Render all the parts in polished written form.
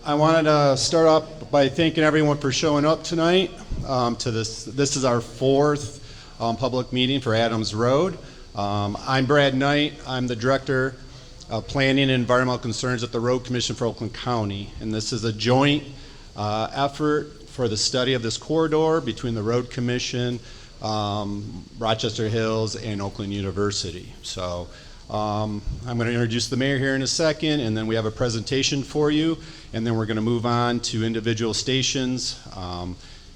I wanted to start off by thanking everyone for showing up tonight to this. This is our fourth public meeting for Adams Road. I'm Brad Knight. I'm the Director of Planning and Environmental Concerns at the Road Commission for Oakland County. And this is a joint effort for the study of this corridor between the Road Commission, Rochester Hills, and Oakland University. So I'm going to introduce the mayor here in a second, and then we have a presentation for you, and then we're going to move on to individual stations.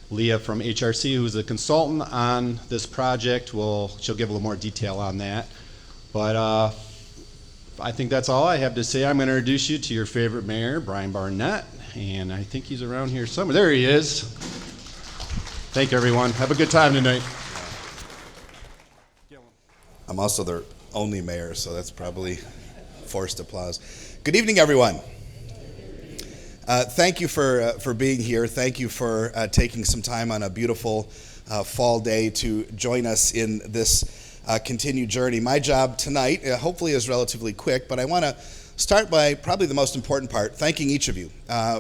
Leah from HRC, who's a consultant on this project, she'll give a little more detail on that. But I think that's all I have to say. I'm going to introduce you to your favorite mayor, Brian Barnett, and I think he's around here somewhere. There he is. Thank you, everyone. Have a good time tonight. I'm also the only mayor, so that's probably forced applause. Good evening, everyone. Thank you for being here. Thank you for taking some time on a beautiful fall day to join us in this continued journey. My job tonight, hopefully, is relatively quick, but I want to start by probably the most important part, thanking each of you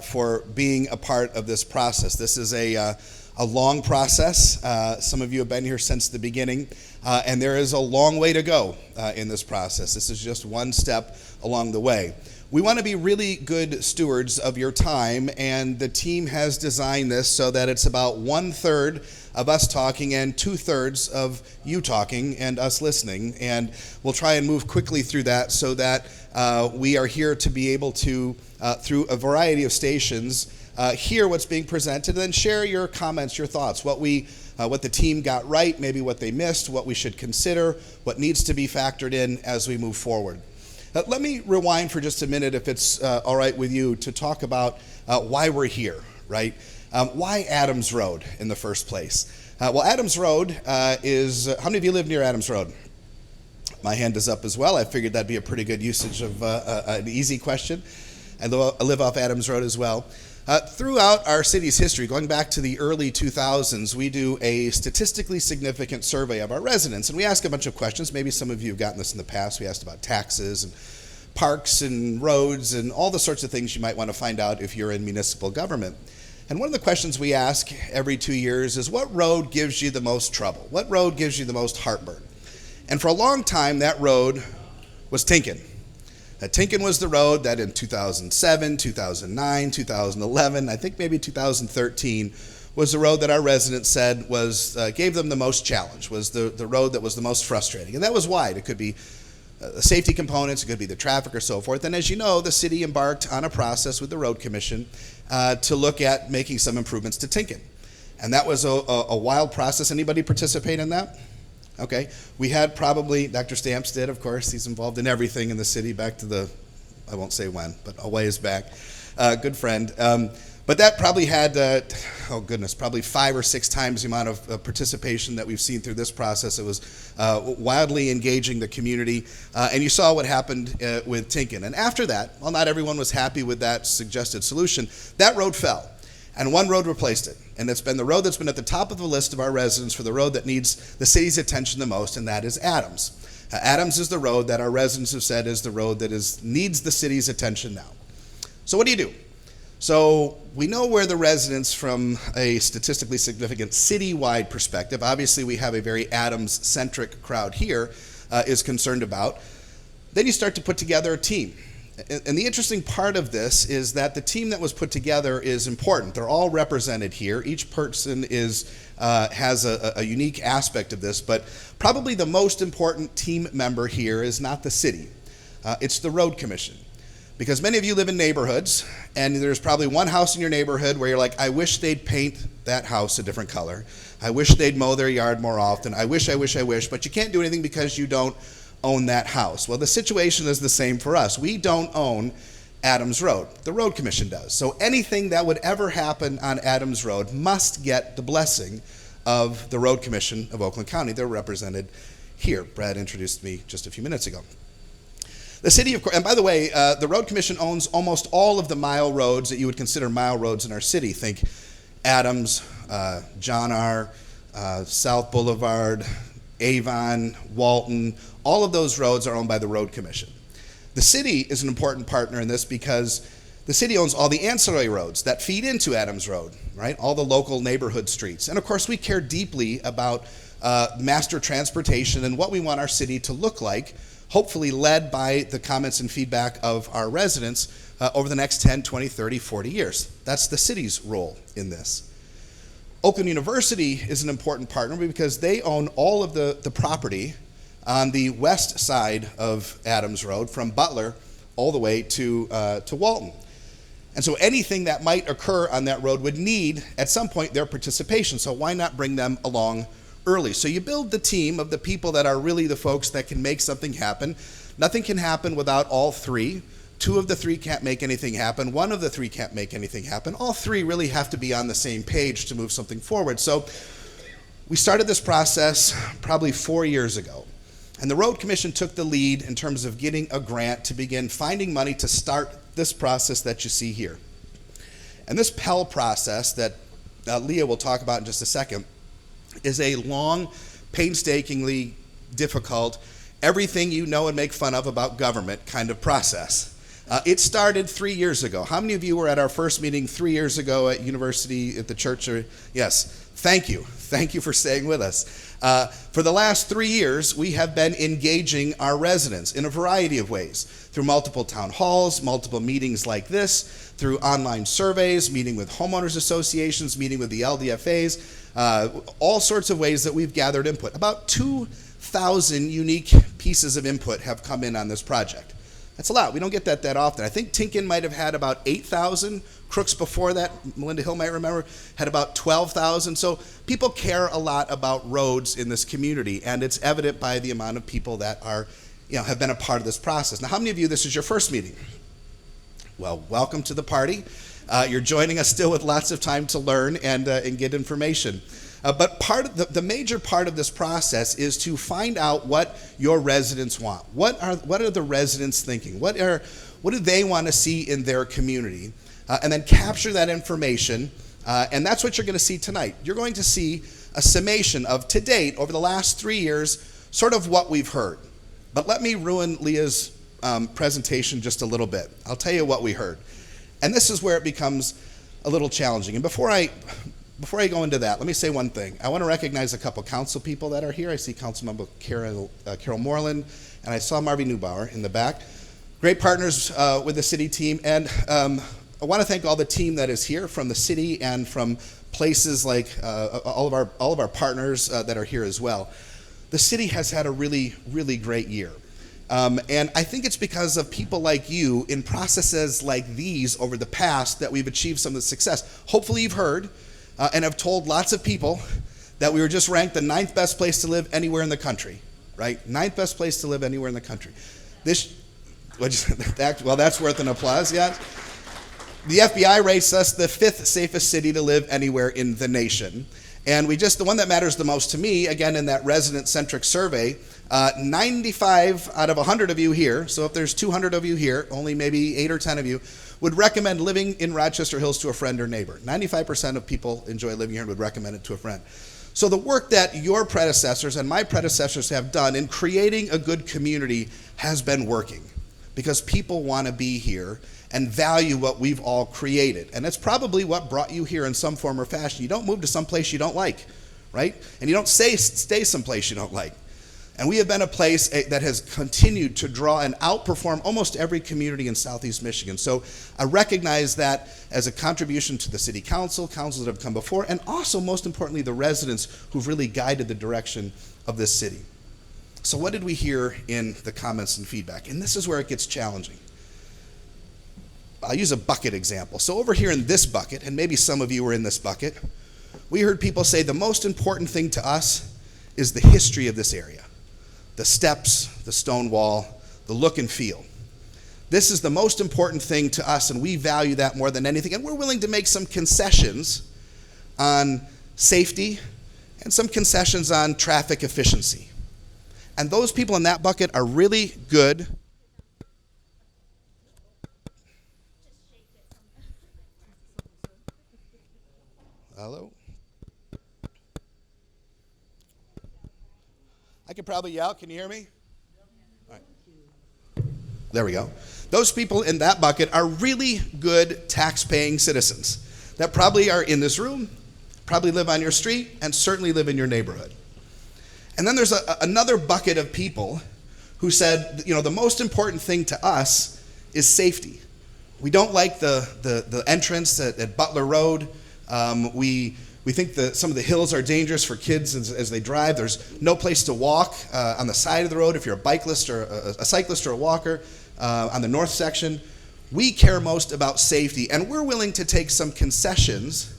for being a part of this process. This is a long process. Some of you have been here since the beginning, and there is a long way to go in this process. This is just one step along the way. We want to be really good stewards of your time, and the team has designed this so that it's about 1/3 of us talking and 2/3 of you talking and us listening. And we'll try and move quickly through that so that we are here to be able to, through a variety of stations, hear what's being presented, and then share your comments, your thoughts, what the team got right, maybe what they missed, what we should consider, what needs to be factored in as we move forward. Let me rewind for just a minute, if it's all right with you, to talk about why we're here, right? Why Adams Road in the first place? Well, Adams Road is, how many of you live near Adams Road? My hand is up as well. I figured that'd be a pretty good usage of an easy question. I live off Adams Road as well. Throughout our city's history, going back to the early 2000s, we do a statistically significant survey of our residents, and we ask a bunch of questions. Maybe some of you have gotten this in the past. We asked about taxes and parks and roads and all the sorts of things you might want to find out if you're in municipal government. And one of the questions we ask every 2 years is, what road gives you the most trouble? What road gives you the most heartburn? And for a long time, that road was Tinkin. Tinkin was the road that in 2007, 2009, 2011, I think maybe 2013, was the road that our residents said gave them the most challenge, was the road that was the most frustrating. And that was wide. It could be safety components, it could be the traffic or so forth. And as you know, the city embarked on a process with the Road Commission to look at making some improvements to Tinkin. And that was a wild process. Anybody participate in that? Okay, we had probably, Dr. Stamps did, of course. He's involved in everything in the city back to I won't say when, but a ways back. Good friend. But that probably had, probably 5 or 6 times the amount of participation that we've seen through this process. It was wildly engaging the community. And you saw what happened with Tinkin. And after that, while not everyone was happy with that suggested solution, that road fell. And one road replaced it. And it's been the road that's been at the top of the list of our residents for the road that needs the city's attention the most, and that is Adams. Adams is the road that our residents have said is the road that needs the city's attention now. So what do you do? So we know where the residents, from a statistically significant citywide perspective, obviously we have a very Adams-centric crowd here, is concerned about. Then you start to put together a team. And the interesting part of this is that the team that was put together is important. They're all represented here. Each person has a unique aspect of this, but probably the most important team member here is not the city. It's the Road Commission. Because many of you live in neighborhoods, and there's probably one house in your neighborhood where you're like, I wish they'd paint that house a different color. I wish they'd mow their yard more often. I wish, but you can't do anything because you don't own that house. Well, the situation is the same for us. We don't own Adams Road. The Road Commission does. So anything that would ever happen on Adams Road must get the blessing of the Road Commission of Oakland County. They're represented here. Brad introduced me just a few minutes ago. The city, of course, and by the way, the Road Commission owns almost all of the mile roads that you would consider mile roads in our city. Think Adams, John R., South Boulevard, Avon, Walton. All of those roads are owned by the Road Commission. The city is an important partner in this because The city owns all the ancillary roads that feed into Adams Road, right? All the local neighborhood streets. And of course, we care deeply about master transportation and what we want our city to look like, hopefully led by the comments and feedback of our residents over the next 10, 20, 30, 40 years. That's the city's role in this. Oakland University is an important partner because they own all of the property on the west side of Adams Road from Butler all the way to Walton. And so anything that might occur on that road would need, at some point, their participation. So why not bring them along early? So you build the team of the people that are really the folks that can make something happen. Nothing can happen without all three. Two of the three can't make anything happen. One of the three can't make anything happen. All three really have to be on the same page to move something forward. So we started this process probably 4 years ago. And the Road Commission took the lead in terms of getting a grant to begin finding money to start this process that you see here. And this PEL process that Leah will talk about in just a second is a long, painstakingly difficult, everything you know and make fun of about government kind of process. It started 3 years ago. How many of you were at our first meeting 3 years ago at university, at the church? Yes, thank you. Thank you for staying with us. For the last 3 years, we have been engaging our residents in a variety of ways, through multiple town halls, multiple meetings like this, through online surveys, meeting with homeowners associations, meeting with the LDFAs, all sorts of ways that we've gathered input. About 2,000 unique pieces of input have come in on this project. That's a lot. We don't get that often. I think Tinkin might have had about 8,000. Crooks before that, Melinda Hill might remember, had about 12,000. So people care a lot about roads in this community, and it's evident by the amount of people that are, have been a part of this process. Now, how many of you, this is your first meeting? Well, welcome to the party. You're joining us still with lots of time to learn and get information. But part of the major part of this process is to find out what your residents want. What are the residents thinking? What do they want to see in their community? And then capture that information, and that's what you're going to see tonight. You're going to see a summation of, to date, over the last 3 years, sort of what we've heard. But let me ruin Leah's presentation just a little bit. I'll tell you what we heard. And this is where it becomes a little challenging. And before I go into that, let me say one thing. I want to recognize a couple council people that are here. I see Councilmember Carol Moreland, and I saw Marvin Neubauer in the back. Great partners with the city team, and I want to thank all the team that is here from the city and from places like all of our partners that are here as well. The city has had a really, really great year. And I think it's because of people like you in processes like these over the past that we've achieved some of the success. Hopefully you've heard and have told lots of people that we were just ranked the 9th best place to live anywhere in the country, right? 9th best place to live anywhere in the country. Well, that's worth an applause, yeah. The FBI rates us the 5th safest city to live anywhere in the nation. And the one that matters the most to me, again, in that resident-centric survey, 95 out of 100 of you here, so if there's 200 of you here, only maybe 8 or 10 of you, would recommend living in Rochester Hills to a friend or neighbor. 95% of people enjoy living here and would recommend it to a friend. So the work that your predecessors and my predecessors have done in creating a good community has been working, because people want to be here and value what we've all created. And that's probably what brought you here in some form or fashion. You don't move to some place you don't like, right? And you don't stay someplace you don't like. And we have been a place that has continued to draw and outperform almost every community in Southeast Michigan. So I recognize that as a contribution to the city councils that have come before, and also, most importantly, the residents who've really guided the direction of this city. So what did we hear in the comments and feedback? And this is where it gets challenging. I'll use a bucket example. So over here in this bucket, and maybe some of you were in this bucket, we heard people say the most important thing to us is the history of this area. The steps, the stone wall, the look and feel. This is the most important thing to us, and we value that more than anything. And we're willing to make some concessions on safety and some concessions on traffic efficiency. And those people in that bucket are really good. Hello? I could probably yell. Can you hear me? All right. There we go. Those people in that bucket are really good tax-paying citizens that probably are in this room, probably live on your street, and certainly live in your neighborhood. And then there's another bucket of people who said, the most important thing to us is safety. We don't like the entrance at Butler Road. We think that some of the hills are dangerous for kids as they drive. There's no place to walk on the side of the road if you're a cyclist or a walker on the north section. We care most about safety, and we're willing to take some concessions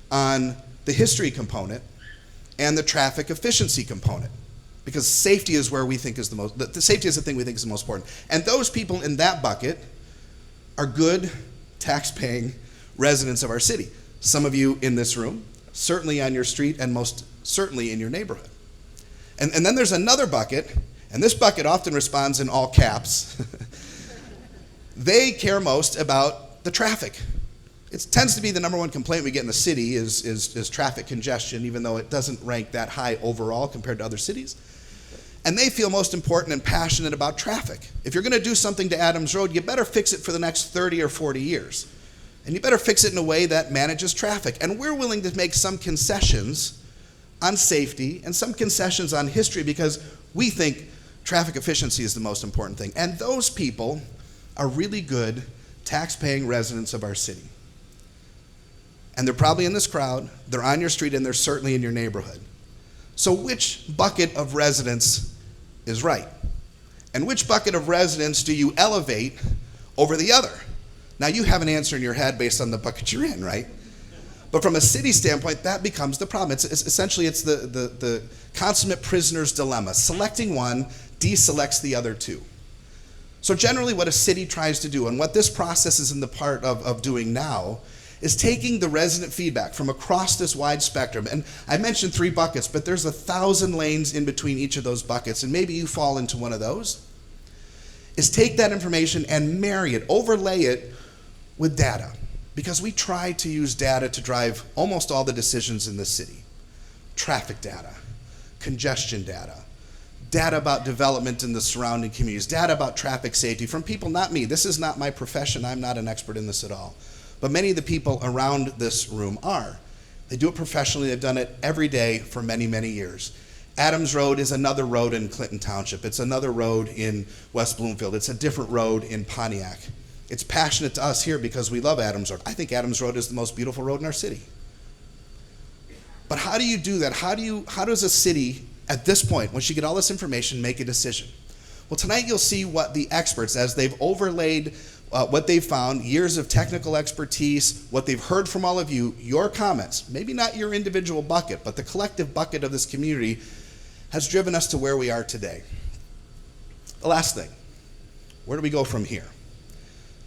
on the history component and the traffic efficiency component, because safety is where we think is the safety is the thing we think is the most important. And those people in that bucket are good, tax-paying residents of our city. Some of you in this room, certainly on your street, and most certainly in your neighborhood. And then there's another bucket, and this bucket often responds in all caps. They care most about the traffic. It tends to be the number one complaint we get in the city is traffic congestion, even though it doesn't rank that high overall compared to other cities. And they feel most important and passionate about traffic. If you're going to do something to Adams Road, you better fix it for the next 30 or 40 years. And you better fix it in a way that manages traffic. And we're willing to make some concessions on safety and some concessions on history because we think traffic efficiency is the most important thing. And those people are really good tax-paying residents of our city. And they're probably in this crowd, they're on your street, and they're certainly in your neighborhood. So which bucket of residents is right? And which bucket of residents do you elevate over the other? Now you have an answer in your head based on the bucket you're in, right? But from a city standpoint, that becomes the problem. It's the consummate prisoner's dilemma. Selecting one deselects the other two. So generally what a city tries to do, and what this process is in the part of doing now, is taking the resident feedback from across this wide spectrum. And I mentioned 3 buckets, but there's 1,000 lanes in between each of those buckets, and maybe you fall into one of those. Is take that information and marry it, overlay it with data. Because we try to use data to drive almost all the decisions in the city. Traffic data, congestion data, data about development in the surrounding communities, data about traffic safety from people, not me. This is not my profession. I'm not an expert in this at all. But many of the people around this room are. They do it professionally. They've done it every day for many, many years. Adams Road is another road in Clinton Township. It's another road in West Bloomfield. It's a different road in Pontiac. It's passionate to us here because we love Adams Road. I think Adams Road is the most beautiful road in our city. But how do you do that? How does a city, at this point, once you get all this information, make a decision? Well, tonight you'll see what the experts, as they've overlaid what they've found, years of technical expertise, what they've heard from all of you, your comments, maybe not your individual bucket, but the collective bucket of this community has driven us to where we are today. The last thing, where do we go from here?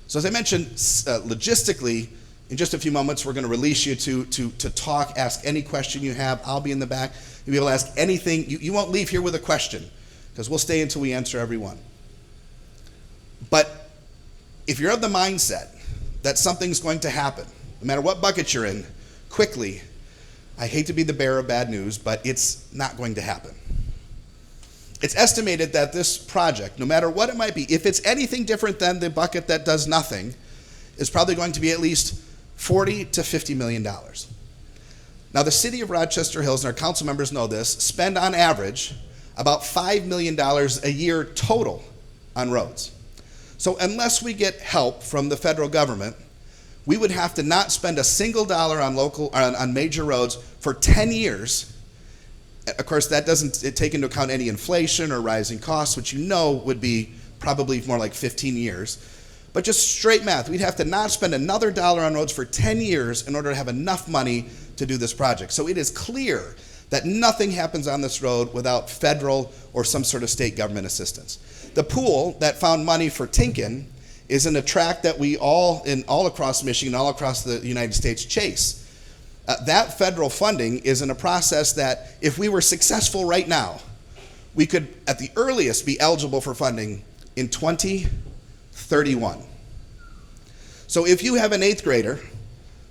So as I mentioned, logistically, in just a few moments, we're going to release you to talk, ask any question you have. I'll be in the back. You'll be able to ask anything. You won't leave here with a question, because we'll stay until we answer every one. But if you're of the mindset that something's going to happen, no matter what bucket you're in, quickly, I hate to be the bearer of bad news, but it's not going to happen. It's estimated that this project, no matter what it might be, if it's anything different than the bucket that does nothing, is probably going to be at least $40 to $50 million. Now, the city of Rochester Hills, and our council members know this, spend on average about $5 million a year total on roads. So unless we get help from the federal government, we would have to not spend a single dollar on major roads for 10 years. Of course, that doesn't take into account any inflation or rising costs, which would be probably more like 15 years. But just straight math, we'd have to not spend another dollar on roads for 10 years in order to have enough money to do this project. So it is clear that nothing happens on this road without federal or some sort of state government assistance. The pool that found money for Tinkin is in a track that we all across Michigan, all across the United States chase. That federal funding is in a process that if we were successful right now, we could at the earliest be eligible for funding in 2031. So if you have an 8th grader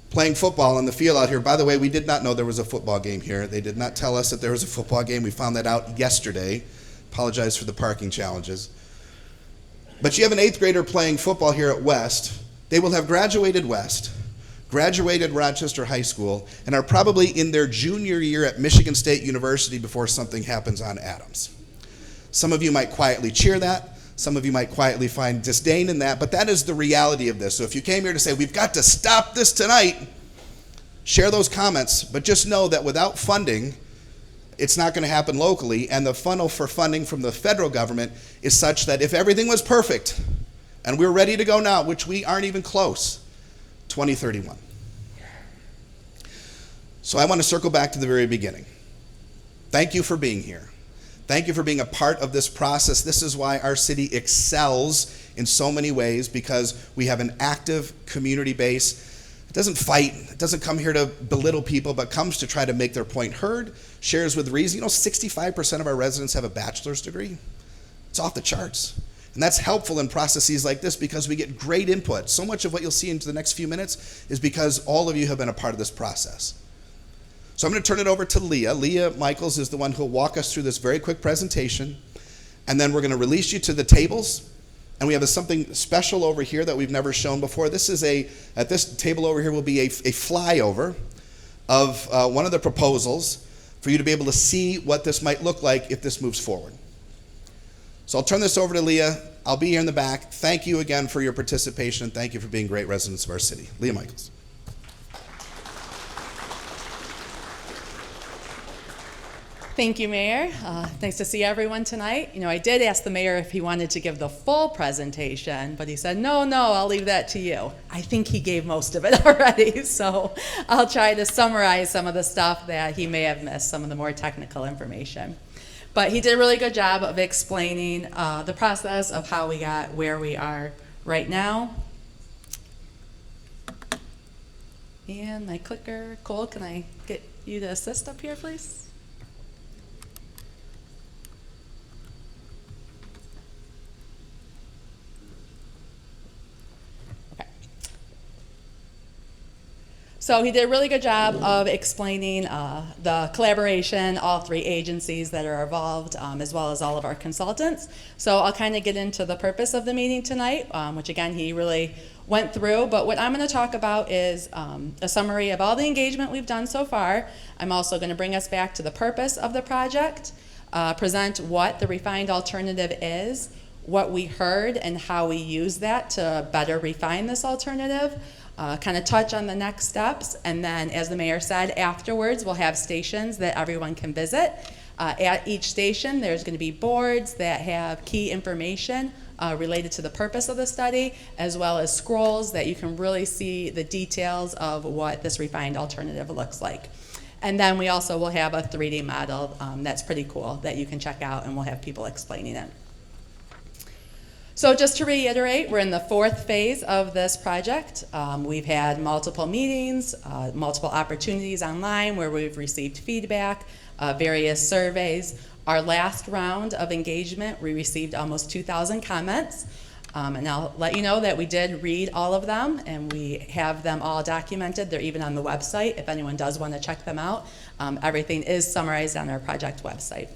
playing football on the field out here, by the way, we did not know there was a football game here. They did not tell us that there was a football game. We found that out yesterday. Apologize for the parking challenges. But you have an 8th grader playing football here at West. They will have graduated West, graduated Rochester High School, and are probably in their junior year at Michigan State University before something happens on Adams. Some of you might quietly cheer that. Some of you might quietly find disdain in that, but that is the reality of this. So if you came here to say, we've got to stop this tonight, share those comments, but just know that without funding, it's not going to happen locally, and the funnel for funding from the federal government is such that if everything was perfect, and we're ready to go now, which we aren't even close, 2031. So I want to circle back to the very beginning. Thank you for being here. Thank you for being a part of this process. This is why our city excels in so many ways, because we have an active community base. It doesn't fight, it doesn't come here to belittle people, but comes to try to make their point heard, shares with reason. You know, 65% of our residents have a bachelor's degree. It's off the charts. And that's helpful in processes like this because we get great input. So much of what you'll see into the next few minutes is because all of you have been a part of this process. So I'm going to turn it over to Leah. Leah Michaels is the one who will walk us through this very quick presentation. And then we're going to release you to the tables. And we have something special over here that we've never shown before. This is at this table over here will be a flyover of one of the proposals for you to be able to see what this might look like if this moves forward. So I'll turn this over to Leah. I'll be here in the back. Thank you again for your participation. Thank you for being great residents of our city. Leah Michaels. Thank you, Mayor. Nice to see everyone tonight. You know, I did ask the mayor if he wanted to give the full presentation, but he said, no, I'll leave that to you. I think he gave most of it already, so I'll try to summarize some of the stuff that he may have missed, some of the more technical information. But he did a really good job of explaining the process of how we got where we are right now. And my clicker, Cole, can I get you to assist up here, please? So he did a really good job of explaining the collaboration, all 3 agencies that are involved, as well as all of our consultants. So I'll kind of get into the purpose of the meeting tonight, which again, he really went through. But what I'm going to talk about is a summary of all the engagement we've done so far. I'm also going to bring us back to the purpose of the project, present what the refined alternative is, what we heard, and how we use that to better refine this alternative. Kind of touch on the next steps, and then, as the mayor said, afterwards we'll have stations that everyone can visit. At each station, there's going to be boards that have key information related to the purpose of the study, as well as scrolls that you can really see the details of what this refined alternative looks like. And then we also will have a 3D model that's pretty cool that you can check out, and we'll have people explaining it. So just to reiterate, we're in the 4th phase of this project. We've had multiple meetings, multiple opportunities online where we've received feedback, various surveys. Our last round of engagement, we received almost 2,000 comments. And I'll let you know that we did read all of them, and we have them all documented. They're even on the website if anyone does want to check them out. Everything is summarized on our project website.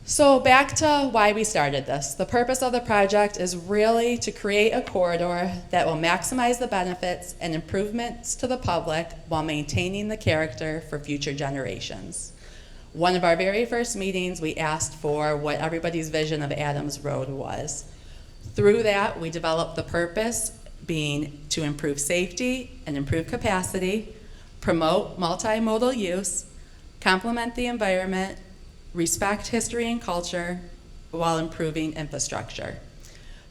So back to why we started this. The purpose of the project is really to create a corridor that will maximize the benefits and improvements to the public while maintaining the character for future generations. One of our very first meetings, we asked for what everybody's vision of Adams Road was. Through that, we developed the purpose being to improve safety and improve capacity, promote multimodal use, complement the environment, respect history and culture while improving infrastructure.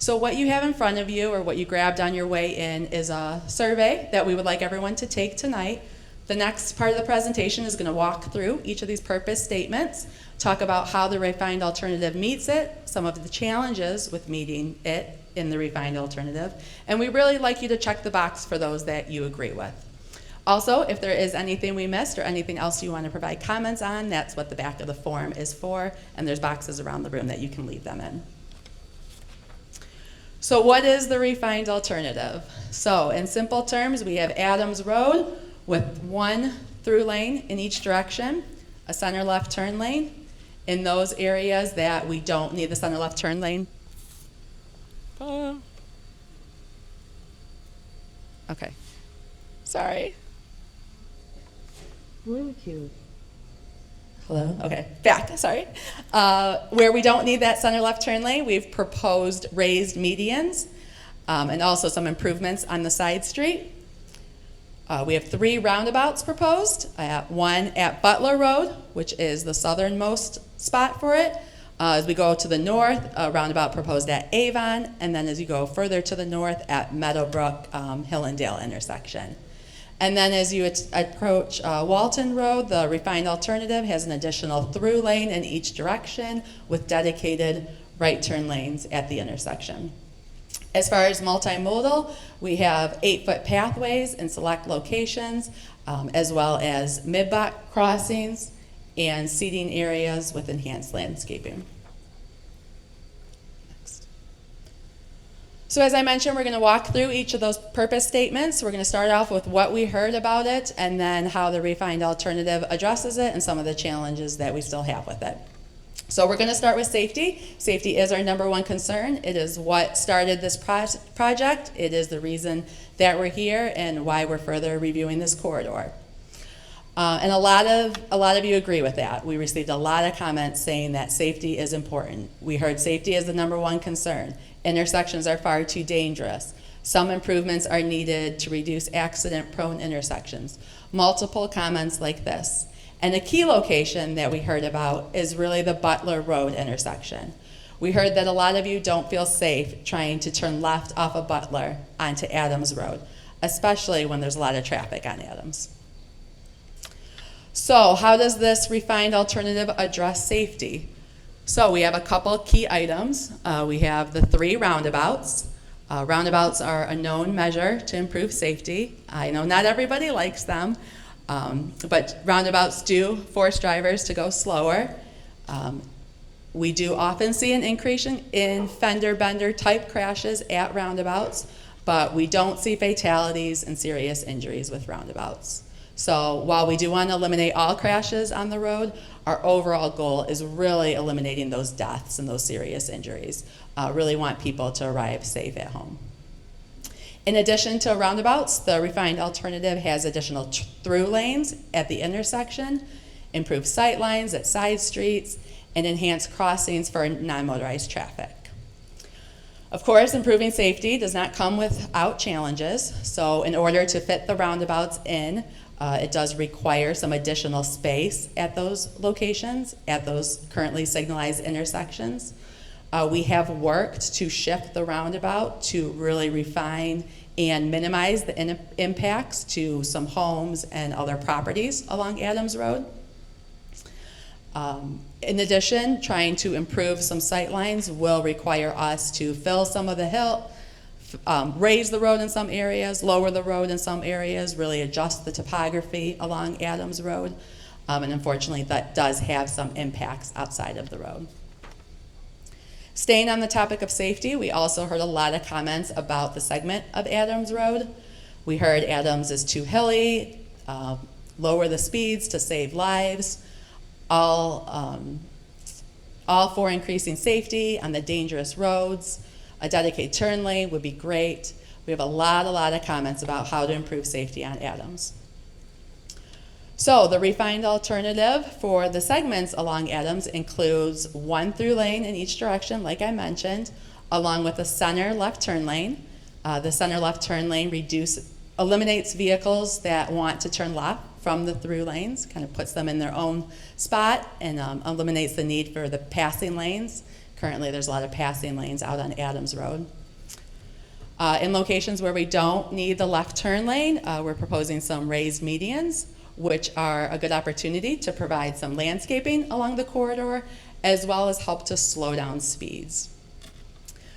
So what you have in front of you, or what you grabbed on your way in, is a survey that we would like everyone to take tonight. The next part of the presentation is going to walk through each of these purpose statements, talk about how the refined alternative meets it, some of the challenges with meeting it in the refined alternative, and we really like you to check the box for those that you agree with. Also, if there is anything we missed or anything else you want to provide comments on, that's what the back of the form is for, and there's boxes around the room that you can leave them in. So what is the refined alternative? So in simple terms, we have Adams Road with 1 through lane in each direction, a center left turn lane, In those areas that we don't need the center left turn lane. Okay, sorry. Bluetooth. Hello, okay, back, sorry. Where we don't need that center left turn lane, we've proposed raised medians and also some improvements on the side street. We have 3 roundabouts proposed, one at Butler Road, which is the southernmost spot for it. As we go to the north, a roundabout proposed at Avon, and then as you go further to the north at Meadowbrook Hillendale intersection. And then as you approach Walton Road, the refined alternative has an additional through lane in each direction with dedicated right turn lanes at the intersection. As far as multimodal, we have 8-foot pathways in select locations, as well as mid-block crossings and seating areas with enhanced landscaping. Next. So as I mentioned, we're going to walk through each of those purpose statements. We're going to start off with what we heard about it, and then how the refined alternative addresses it and some of the challenges that we still have with it. So we're going to start with safety. Safety is our #1 concern. It is what started this project. It is the reason that we're here and why we're further reviewing this corridor. And a lot of you agree with that. We received a lot of comments saying that safety is important. We heard safety is the #1 concern. Intersections are far too dangerous. Some improvements are needed to reduce accident-prone intersections. Multiple comments like this. And a key location that we heard about is really the Butler Road intersection. We heard that a lot of you don't feel safe trying to turn left off of Butler onto Adams Road, especially when there's a lot of traffic on Adams. So how does this refined alternative address safety? So we have a couple key items. We have the 3 roundabouts. Roundabouts are a known measure to improve safety. I know not everybody likes them, but roundabouts do force drivers to go slower. We do often see an increase in fender bender type crashes at roundabouts, but we don't see fatalities and serious injuries with roundabouts. So while we do want to eliminate all crashes on the road, our overall goal is really eliminating those deaths and those serious injuries. Really want people to arrive safe at home. In addition to roundabouts, the refined alternative has additional through lanes at the intersection, improved sight lines at side streets, and enhanced crossings for non-motorized traffic. Of course, improving safety does not come without challenges. So in order to fit the roundabouts in, it does require some additional space at those locations, at those currently signalized intersections. We have worked to shift the roundabout to really refine and minimize the impacts to some homes and other properties along Adams Road. In addition, trying to improve some sight lines will require us to fill some of the hill, raise the road in some areas, lower the road in some areas, really adjust the topography along Adams Road. And unfortunately, that does have some impacts outside of the road. Staying on the topic of safety, we also heard a lot of comments about the segment of Adams Road. We heard Adams is too hilly, lower the speeds to save lives, all for increasing safety on the dangerous roads. A dedicated turn lane would be great. We have a lot of comments about how to improve safety on Adams. So the refined alternative for the segments along Adams includes 1 through lane in each direction, like I mentioned, along with a center left turn lane. The center left turn lane eliminates vehicles that want to turn left from the through lanes, kind of puts them in their own spot, and eliminates the need for the passing lanes. Currently, there's a lot of passing lanes out on Adams Road. In locations where we don't need the left turn lane, we're proposing some raised medians, which are a good opportunity to provide some landscaping along the corridor, as well as help to slow down speeds.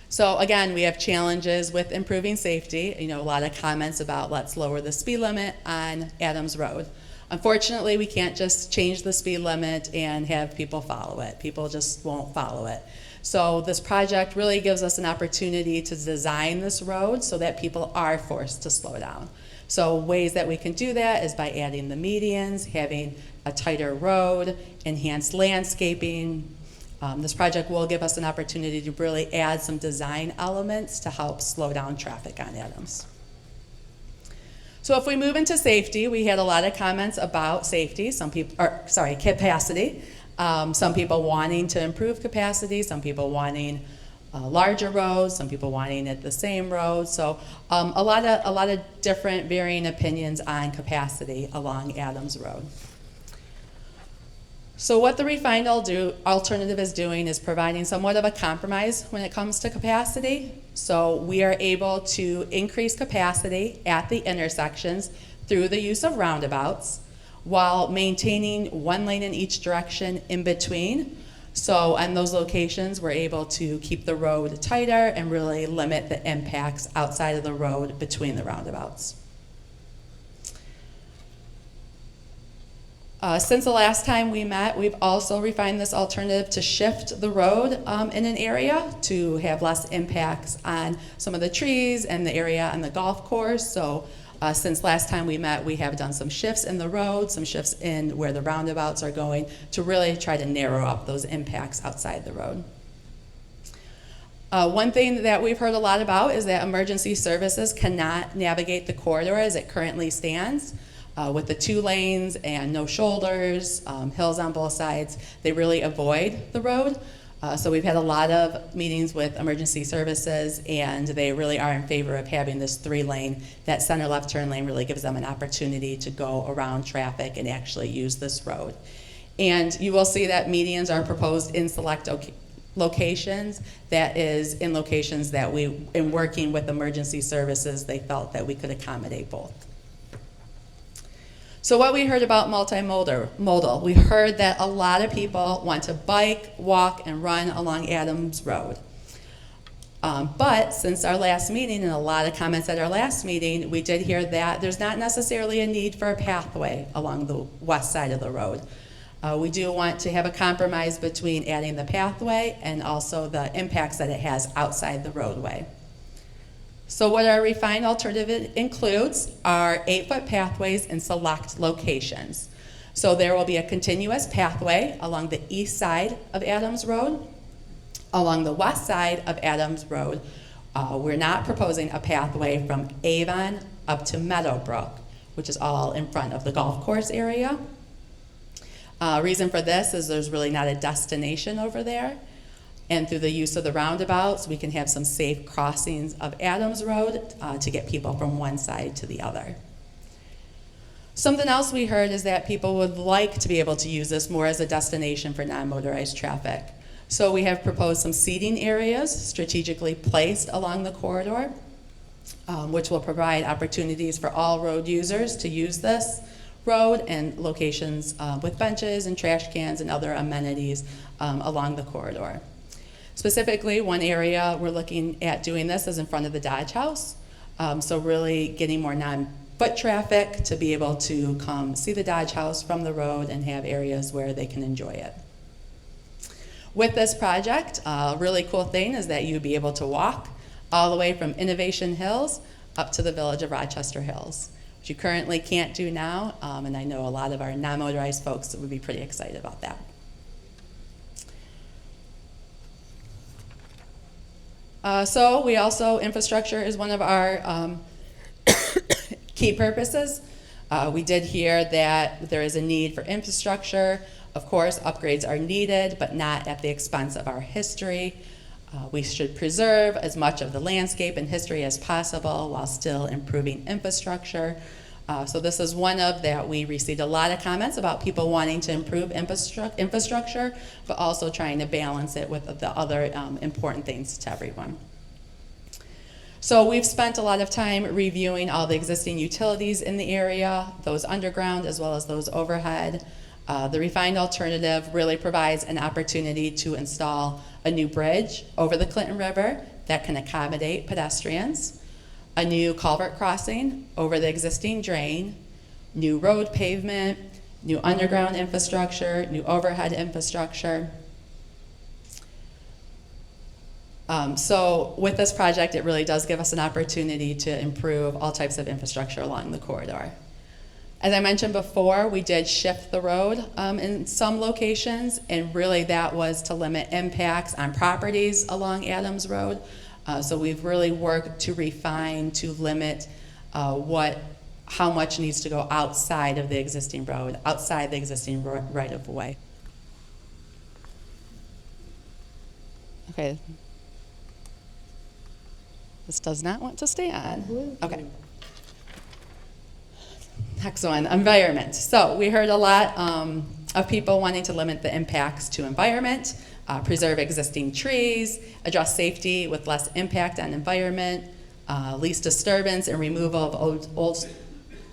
So again, we have challenges with improving safety. A lot of comments about let's lower the speed limit on Adams Road. Unfortunately, we can't just change the speed limit and have people follow it. People just won't follow it. So this project really gives us an opportunity to design this road so that people are forced to slow down. So ways that we can do that is by adding the medians, having a tighter road, enhanced landscaping. This project will give us an opportunity to really add some design elements to help slow down traffic on Adams. So if we move into safety, we had a lot of comments about safety, capacity. Some people wanting to improve capacity, some people wanting larger roads, some people wanting it the same road. So a lot of different varying opinions on capacity along Adams Road. So what the refined alternative is doing is providing somewhat of a compromise when it comes to capacity. So we are able to increase capacity at the intersections through the use of roundabouts while maintaining one lane in each direction in between. So on those locations, we're able to keep the road tighter and really limit the impacts outside of the road between the roundabouts. Since the last time we met, we've also refined this alternative to shift the road in an area to have less impacts on some of the trees and the area on the golf course. So since last time we met, we have done some shifts in the road, some shifts in where the roundabouts are going to really try to narrow up those impacts outside the road. One thing that we've heard a lot about is that emergency services cannot navigate the corridor as it currently stands. With the 2 lanes and no shoulders, hills on both sides, they really avoid the road. So we've had a lot of meetings with emergency services, and they really are in favor of having this 3-lane. That center left turn lane really gives them an opportunity to go around traffic and actually use this road. And you will see that medians are proposed in select locations. That is in locations that in working with emergency services, they felt that we could accommodate both. So what we heard about multimodal, we heard that a lot of people want to bike, walk, and run along Adams Road. But since our last meeting and a lot of comments at our last meeting, we did hear that there's not necessarily a need for a pathway along the west side of the road. We do want to have a compromise between adding the pathway and also the impacts that it has outside the roadway. So what our refined alternative includes are 8-foot pathways in select locations. So there will be a continuous pathway along the east side of Adams Road. Along the west side of Adams Road, we're not proposing a pathway from Avon up to Meadowbrook, which is all in front of the golf course area. Reason for this is there's really not a destination over there. And through the use of the roundabouts, we can have some safe crossings of Adams Road to get people from one side to the other. Something else we heard is that people would like to be able to use this more as a destination for non-motorized traffic. So we have proposed some seating areas strategically placed along the corridor, which will provide opportunities for all road users to use this road and locations with benches and trash cans and other amenities along the corridor. Specifically, one area we're looking at doing this is in front of the Dodge House. So really getting more non-foot traffic to be able to come see the Dodge House from the road and have areas where they can enjoy it. With this project, a really cool thing is that you'd be able to walk all the way from Innovation Hills up to the village of Rochester Hills, which you currently can't do now, and I know a lot of our non-motorized folks would be pretty excited about that. So we also, infrastructure is one of our key purposes. We did hear that there is a need for infrastructure. Of course, upgrades are needed, but not at the expense of our history. We should preserve as much of the landscape and history as possible while still improving infrastructure. So this is one of that. We received a lot of comments about people wanting to improve infrastructure, but also trying to balance it with the other important things to everyone. So we've spent a lot of time reviewing all the existing utilities in the area, those underground as well as those overhead. The refined alternative really provides an opportunity to install a new bridge over the Clinton River that can accommodate pedestrians, a new culvert crossing over the existing drain, new road pavement, new underground infrastructure, new overhead infrastructure. So with this project, it really does give us an opportunity to improve all types of infrastructure along the corridor. As I mentioned before, we did shift the road in some locations, and really that was to limit impacts on properties along Adams Road. So we've really worked to refine, to limit how much needs to go outside of the existing road, outside the existing right-of-way. Okay. This does not want to stay on. Okay. Next one, environment. So we heard a lot of people wanting to limit the impacts to environment, preserve existing trees, address safety with less impact on environment, least disturbance and removal of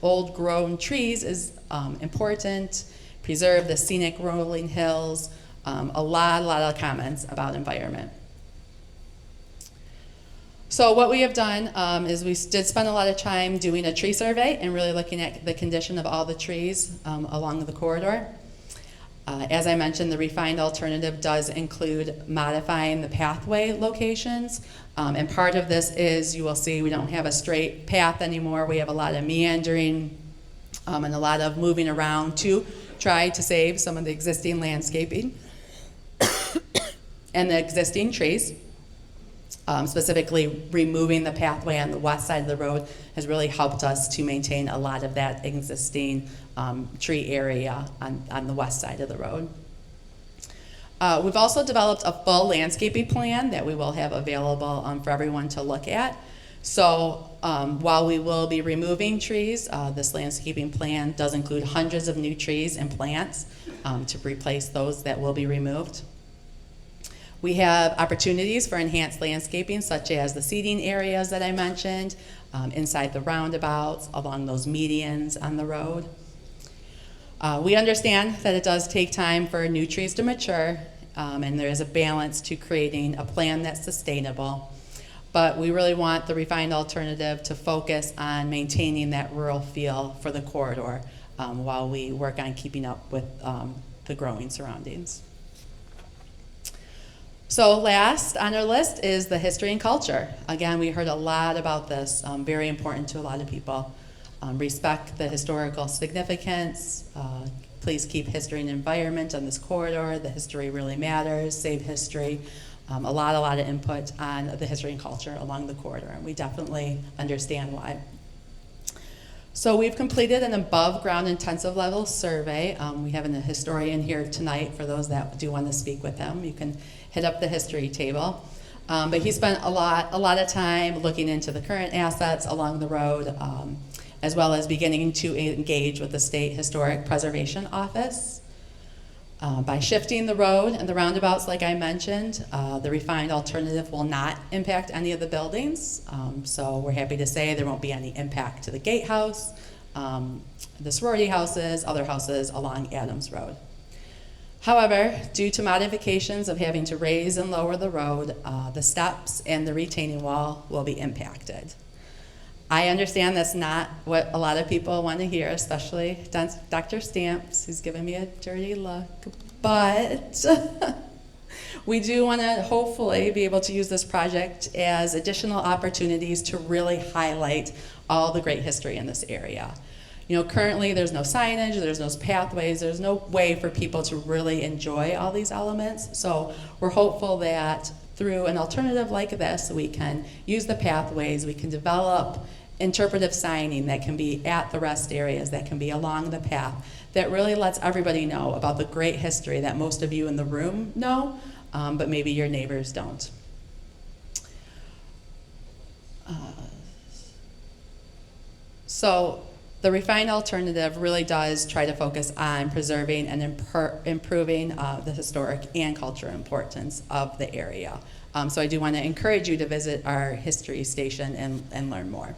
old grown trees is important, preserve the scenic rolling hills, a lot of comments about environment. So what we have done is we did spend a lot of time doing a tree survey and really looking at the condition of all the trees along the corridor. As I mentioned, the refined alternative does include modifying the pathway locations. And part of this is, you will see, we don't have a straight path anymore. We have a lot of meandering and a lot of moving around to try to save some of the existing landscaping and the existing trees. Specifically, removing the pathway on the west side of the road has really helped us to maintain a lot of that existing tree area on the west side of the road. We've also developed a full landscaping plan that we will have available for everyone to look at. So while we will be removing trees, this landscaping plan does include hundreds of new trees and plants to replace those that will be removed. We have opportunities for enhanced landscaping, such as the seating areas that I mentioned, inside the roundabouts, along those medians on the road. We understand that it does take time for new trees to mature, and there is a balance to creating a plan that's sustainable. But we really want the refined alternative to focus on maintaining that rural feel for the corridor while we work on keeping up with the growing surroundings. So last on our list is the history and culture. Again, we heard a lot about this, very important to a lot of people. Respect the historical significance. Please keep history and environment on this corridor. The history really matters. Save history. A lot of input on the history and culture along the corridor, and we definitely understand why. So we've completed an above ground intensive level survey. We have a historian here tonight for those that do want to speak with him. You can hit up the history table. But he spent a lot of time looking into the current assets along the road, as well as beginning to engage with the State Historic Preservation Office. By shifting the road and the roundabouts, like I mentioned, the refined alternative will not impact any of the buildings. So we're happy to say there won't be any impact to the gatehouse, the sorority houses, other houses along Adams Road. However, due to modifications of having to raise and lower the road, the steps and the retaining wall will be impacted. I understand that's not what a lot of people want to hear, especially Dr. Stamps, who's giving me a dirty look. But we do want to hopefully be able to use this project as additional opportunities to really highlight all the great history in this area. You know, currently there's no signage, there's no pathways, there's no way for people to really enjoy all these elements. So we're hopeful that through an alternative like this, we can use the pathways, we can develop interpretive signing that can be at the rest areas, that can be along the path, that really lets everybody know about the great history that most of you in the room know, but maybe your neighbors don't. So the refined alternative really does try to focus on preserving and improving the historic and cultural importance of the area. So I do want to encourage you to visit our history station and learn more.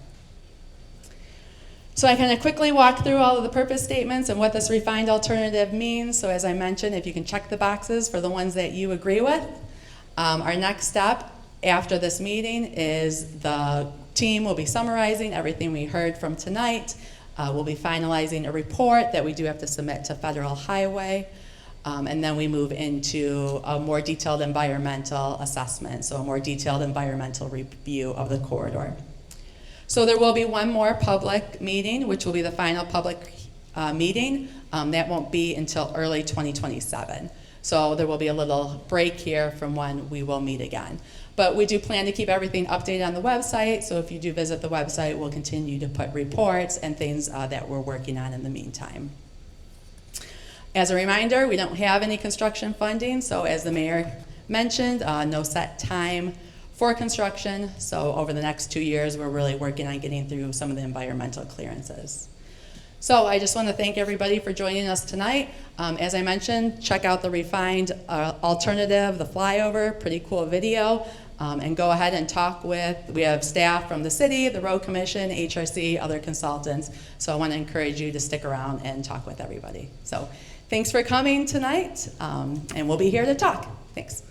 So I kind of quickly walk through all of the purpose statements and what this refined alternative means. So as I mentioned, if you can check the boxes for the ones that you agree with. Our next step after this meeting is the team will be summarizing everything we heard from tonight. We'll be finalizing a report that we do have to submit to Federal Highway. And then we move into a more detailed environmental assessment, so a more detailed environmental review of the corridor. So there will be one more public meeting, which will be the final public meeting. That won't be until early 2027. So there will be a little break here from when we will meet again. But we do plan to keep everything updated on the website, so if you do visit the website, we'll continue to put reports and things that we're working on in the meantime. As a reminder, we don't have any construction funding, so as the mayor mentioned, no set time for construction. So over the next 2 years, we're really working on getting through some of the environmental clearances. So I just want to thank everybody for joining us tonight. As I mentioned, check out the refined alternative, the flyover, pretty cool video, and go ahead and talk with, we have staff from the city, the road commission, HRC, other consultants. So I want to encourage you to stick around and talk with everybody. So thanks for coming tonight, and we'll be here to talk. Thanks.